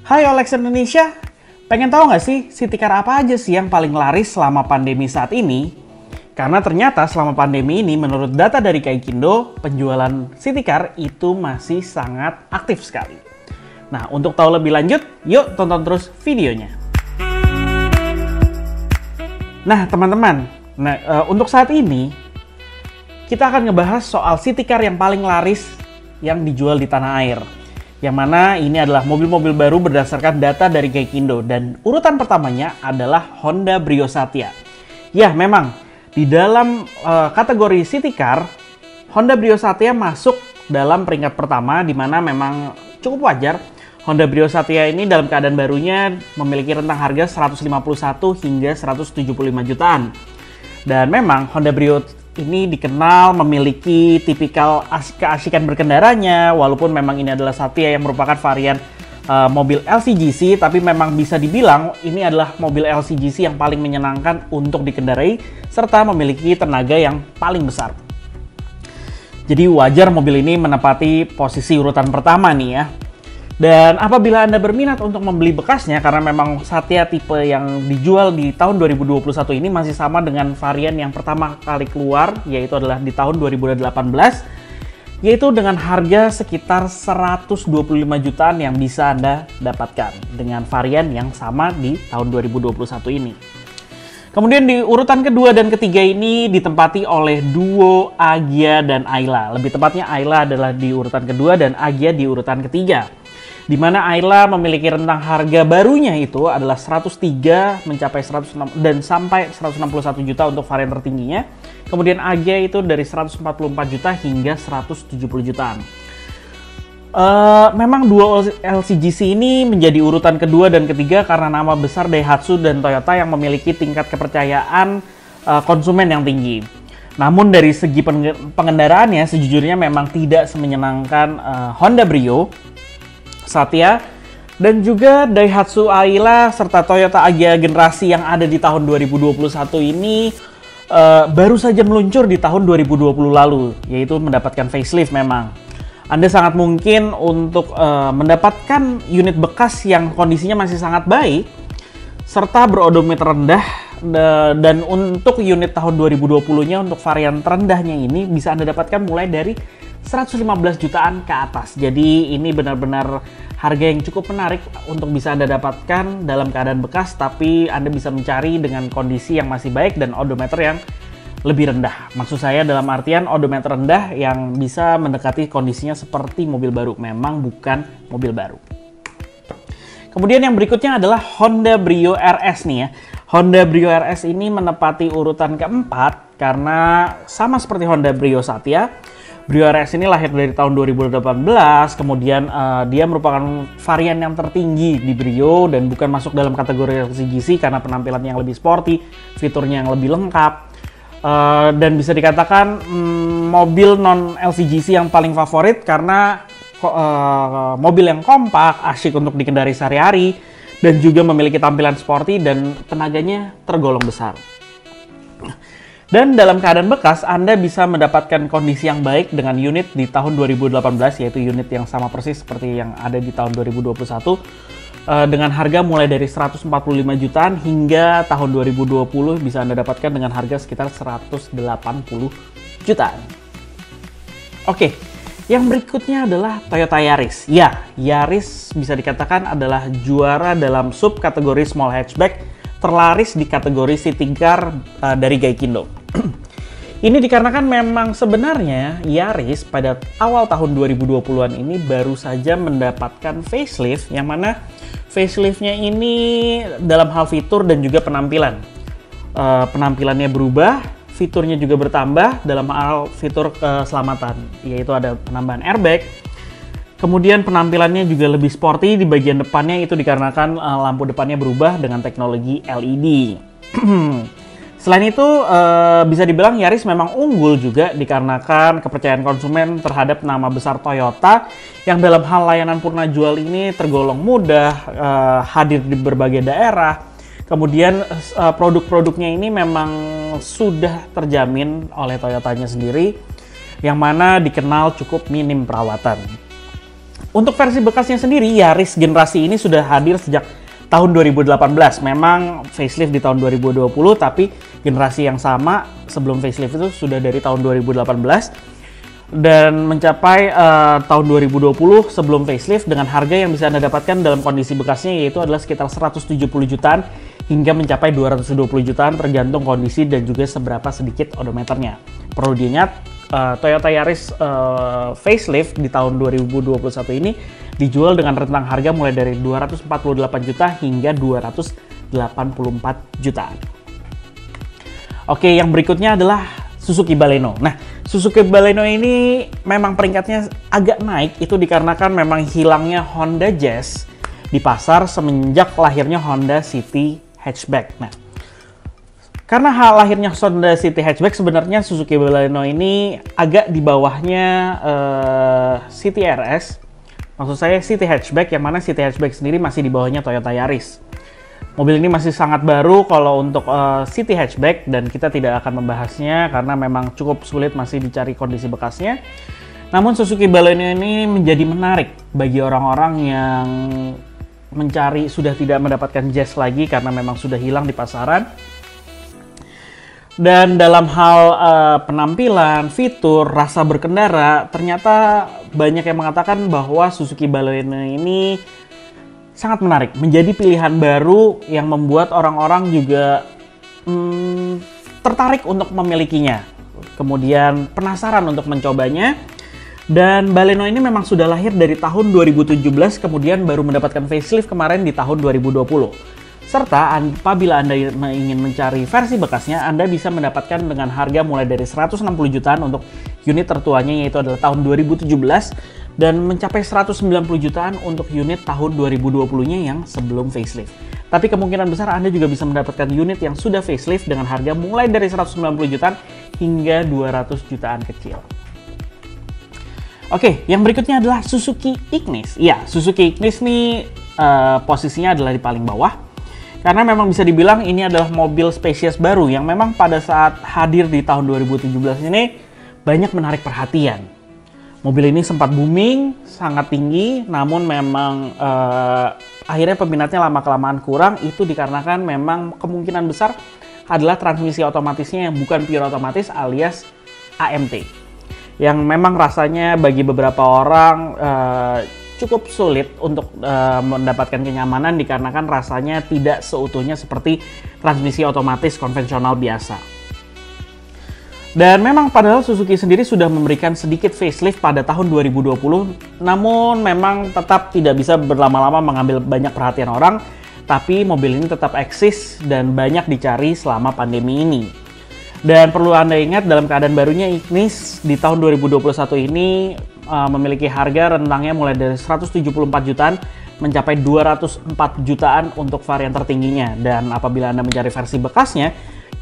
Hai Olex Indonesia, pengen tahu nggak sih city car apa aja sih yang paling laris selama pandemi saat ini? Karena ternyata selama pandemi ini menurut data dari Gaikindo, penjualan city car itu masih sangat aktif sekali. Nah, untuk tahu lebih lanjut, yuk tonton terus videonya. Nah teman-teman, untuk saat ini kita akan ngebahas soal city car yang paling laris yang dijual di tanah air. Yang mana ini adalah mobil-mobil baru berdasarkan data dari Gaikindo. Dan urutan pertamanya adalah Honda Brio Satya. Ya memang, di dalam kategori city car, Honda Brio Satya masuk dalam peringkat pertama, di mana memang cukup wajar. Honda Brio Satya ini dalam keadaan barunya memiliki rentang harga 151 hingga 175 jutaan. Dan memang Honda Brio ini dikenal memiliki tipikal keasikan berkendaranya, walaupun memang ini adalah Satya yang merupakan varian mobil LCGC, tapi memang bisa dibilang ini adalah mobil LCGC yang paling menyenangkan untuk dikendarai, serta memiliki tenaga yang paling besar. Jadi wajar mobil ini menempati posisi urutan pertama nih ya. Dan apabila Anda berminat untuk membeli bekasnya, karena memang Satya tipe yang dijual di tahun 2021 ini masih sama dengan varian yang pertama kali keluar, yaitu adalah di tahun 2018, yaitu dengan harga sekitar 125 jutaan yang bisa Anda dapatkan dengan varian yang sama di tahun 2021 ini. Kemudian di urutan kedua dan ketiga ini ditempati oleh duo Agya dan Ayla. Lebih tepatnya Ayla adalah di urutan kedua dan Agya di urutan ketiga. Di mana Ayla memiliki rentang harga barunya itu adalah 103 mencapai 106 dan sampai 161 juta untuk varian tertingginya. Kemudian Agya itu dari 144 juta hingga 170 jutaan. Memang dua LCGC ini menjadi urutan kedua dan ketiga karena nama besar Daihatsu dan Toyota yang memiliki tingkat kepercayaan konsumen yang tinggi. Namun dari segi pengendaraannya sejujurnya memang tidak semenyenangkan Honda Brio Satya dan juga Daihatsu Ayla serta Toyota Agya generasi yang ada di tahun 2021 ini baru saja meluncur di tahun 2020 lalu, yaitu mendapatkan facelift. Memang Anda sangat mungkin untuk mendapatkan unit bekas yang kondisinya masih sangat baik serta berodometer rendah, dan untuk unit tahun 2020-nya untuk varian terendahnya ini bisa Anda dapatkan mulai dari 115 jutaan ke atas. Jadi ini benar-benar harga yang cukup menarik untuk bisa Anda dapatkan dalam keadaan bekas, tapi Anda bisa mencari dengan kondisi yang masih baik dan odometer yang lebih rendah. Maksud saya dalam artian odometer rendah yang bisa mendekati kondisinya seperti mobil baru, memang bukan mobil baru. Kemudian yang berikutnya adalah Honda Brio RS nih ya. Honda Brio RS ini menempati urutan keempat karena sama seperti Honda Brio Satya, Brio RS ini lahir dari tahun 2018, kemudian dia merupakan varian yang tertinggi di Brio dan bukan masuk dalam kategori LCGC karena penampilannya yang lebih sporty, fiturnya yang lebih lengkap, dan bisa dikatakan mobil non-LCGC yang paling favorit karena mobil yang kompak, asyik untuk dikendarai sehari-hari, dan juga memiliki tampilan sporty dan tenaganya tergolong besar. Dan dalam keadaan bekas, Anda bisa mendapatkan kondisi yang baik dengan unit di tahun 2018, yaitu unit yang sama persis seperti yang ada di tahun 2021, dengan harga mulai dari 145 jutaan hingga tahun 2020 bisa Anda dapatkan dengan harga sekitar 180 jutaan. Oke, yang berikutnya adalah Toyota Yaris. Ya, Yaris bisa dikatakan adalah juara dalam subkategori small hatchback terlaris di kategori city car dari Gaikindo. Ini dikarenakan memang sebenarnya Yaris pada awal tahun 2020-an ini baru saja mendapatkan facelift, yang mana faceliftnya ini dalam hal fitur dan juga penampilan. Penampilannya berubah, fiturnya juga bertambah dalam hal fitur keselamatan, yaitu ada penambahan airbag. Kemudian penampilannya juga lebih sporty di bagian depannya, itu dikarenakan lampu depannya berubah dengan teknologi LED. Selain itu, bisa dibilang Yaris memang unggul juga dikarenakan kepercayaan konsumen terhadap nama besar Toyota yang dalam hal layanan purna jual ini tergolong mudah, hadir di berbagai daerah. Kemudian produk-produknya ini memang sudah terjamin oleh Toyotanya sendiri, yang mana dikenal cukup minim perawatan. Untuk versi bekasnya sendiri, Yaris generasi ini sudah hadir sejak tahun 2018. Memang facelift di tahun 2020, tapi generasi yang sama sebelum facelift itu sudah dari tahun 2018. Dan mencapai tahun 2020 sebelum facelift dengan harga yang bisa Anda dapatkan dalam kondisi bekasnya yaitu adalah sekitar 170 jutaan hingga mencapai 220 jutaan tergantung kondisi dan juga seberapa sedikit odometernya. Perlu diingat, Toyota Yaris facelift di tahun 2021 ini dijual dengan rentang harga mulai dari 248 juta hingga 284 jutaan. Oke, yang berikutnya adalah Suzuki Baleno. Nah, Suzuki Baleno ini memang peringkatnya agak naik, itu dikarenakan memang hilangnya Honda Jazz di pasar semenjak lahirnya Honda City Hatchback. Nah, karena lahirnya Honda City Hatchback, sebenarnya Suzuki Baleno ini agak di bawahnya City RS. Maksud saya City Hatchback, yang mana City Hatchback sendiri masih di bawahnya Toyota Yaris. Mobil ini masih sangat baru kalau untuk City Hatchback dan kita tidak akan membahasnya karena memang cukup sulit masih dicari kondisi bekasnya. Namun Suzuki Baleno ini menjadi menarik bagi orang-orang yang mencari sudah tidak mendapatkan Jazz lagi karena memang sudah hilang di pasaran. Dan dalam hal penampilan, fitur, rasa berkendara, ternyata banyak yang mengatakan bahwa Suzuki Baleno ini sangat menarik, menjadi pilihan baru yang membuat orang-orang juga tertarik untuk memilikinya. Kemudian penasaran untuk mencobanya. Dan Baleno ini memang sudah lahir dari tahun 2017, kemudian baru mendapatkan facelift kemarin di tahun 2020. Serta apabila Anda ingin mencari versi bekasnya, Anda bisa mendapatkan dengan harga mulai dari 160 jutaan untuk unit tertuanya yaitu adalah tahun 2017 dan mencapai 190 jutaan untuk unit tahun 2020-nya yang sebelum facelift. Tapi kemungkinan besar Anda juga bisa mendapatkan unit yang sudah facelift dengan harga mulai dari 190 jutaan hingga 200 jutaan kecil. Oke, yang berikutnya adalah Suzuki Ignis. Ya, Suzuki Ignis nih posisinya adalah di paling bawah. Karena memang bisa dibilang ini adalah mobil spesies baru yang memang pada saat hadir di tahun 2017 ini banyak menarik perhatian. Mobil ini sempat booming, sangat tinggi, namun memang akhirnya peminatnya lama-kelamaan kurang. Itu dikarenakan memang kemungkinan besar adalah transmisi otomatisnya yang bukan pure otomatis alias AMT. Yang memang rasanya bagi beberapa orang cukup sulit untuk mendapatkan kenyamanan dikarenakan rasanya tidak seutuhnya seperti transmisi otomatis konvensional biasa. Dan memang padahal Suzuki sendiri sudah memberikan sedikit facelift pada tahun 2020, namun memang tetap tidak bisa berlama-lama mengambil banyak perhatian orang, tapi mobil ini tetap eksis dan banyak dicari selama pandemi ini. Dan perlu Anda ingat dalam keadaan barunya Ignis di tahun 2021 ini memiliki harga rentangnya mulai dari 174 jutaan mencapai 204 jutaan untuk varian tertingginya. Dan apabila Anda mencari versi bekasnya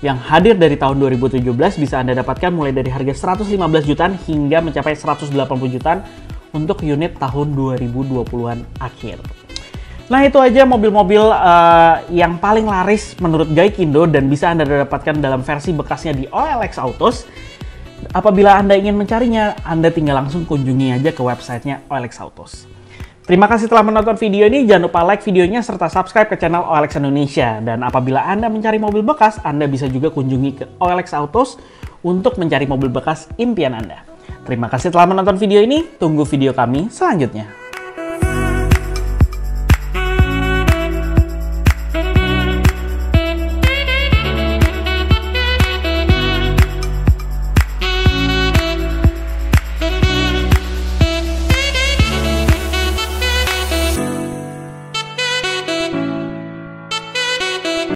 yang hadir dari tahun 2017 bisa Anda dapatkan mulai dari harga 115 jutaan hingga mencapai 180 jutaan untuk unit tahun 2020-an akhir. Nah, itu aja mobil-mobil yang paling laris menurut Gaikindo dan bisa Anda dapatkan dalam versi bekasnya di OLX Autos. Apabila Anda ingin mencarinya, Anda tinggal langsung kunjungi aja ke websitenya OLX Autos. Terima kasih telah menonton video ini. Jangan lupa like videonya serta subscribe ke channel OLX Indonesia. Dan apabila Anda mencari mobil bekas, Anda bisa juga kunjungi ke OLX Autos untuk mencari mobil bekas impian Anda. Terima kasih telah menonton video ini. Tunggu video kami selanjutnya.